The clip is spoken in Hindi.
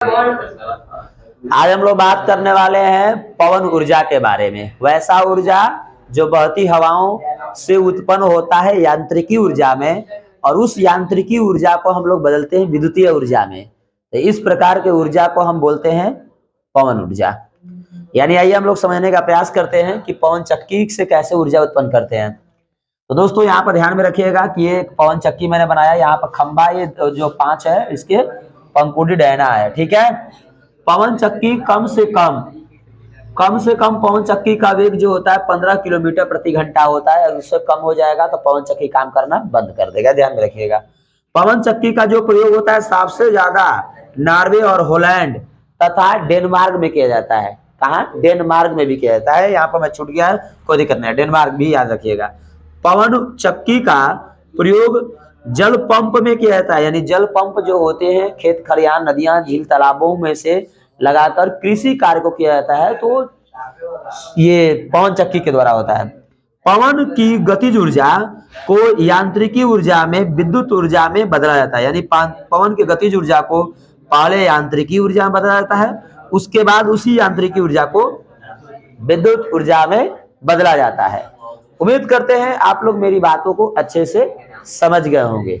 आज हम लोग बात करने वाले हैं पवन ऊर्जा के बारे में। वैसा ऊर्जा जो बहती हवाओं से उत्पन्न होता है यांत्रिकी ऊर्जा में, और उस यांत्रिकी ऊर्जा को हम लोग बदलते हैं विद्युतीय ऊर्जा में। तो इस प्रकार के ऊर्जा को हम बोलते हैं पवन ऊर्जा। यानी आइए हम लोग समझने का प्रयास करते हैं कि पवन चक्की से कैसे ऊर्जा उत्पन्न करते हैं। तो दोस्तों यहाँ पर ध्यान में रखिएगा कि ये एक पवन चक्की मैंने बनाया। यहाँ पर खंबा, ये जो 5 है इसके पंखुड़ी डैना है, ठीक है। पवन चक्की कम से कम पवन चक्की का वेग जो होता है 15 किलोमीटर प्रति घंटा होता है। अगर उससे कम हो जाएगा तो पवन चक्की काम करना बंद कर देगा, ध्यान में रखिएगा। पवन चक्की का जो प्रयोग होता है सबसे ज्यादा नॉर्वे और हॉलैंड तथा डेनमार्क में किया जाता है। कहाँ? डेनमार्क में भी किया जाता है। यहाँ पर मैं छूट गया है, कोई दिक्कत नहीं है, डेनमार्क भी याद रखिएगा। पवन चक्की का प्रयोग जल पंप में किया जाता है। यानी जल पंप जो होते हैं खेत खलिहान, नदियां, झील, तालाबों में से लगाकर कृषि कार्य को किया जाता है, तो ये पवन चक्की के द्वारा होता है। पवन की गतिज ऊर्जा को यांत्रिकी ऊर्जा में विद्युत ऊर्जा में बदला जाता है। यानी पवन की गतिज ऊर्जा को पहले यांत्रिकी ऊर्जा में बदला जाता है, उसके बाद उसी यांत्रिकी ऊर्जा को विद्युत ऊर्जा में बदला जाता है। उम्मीद करते हैं आप लोग मेरी बातों को अच्छे से समझ गए होंगे।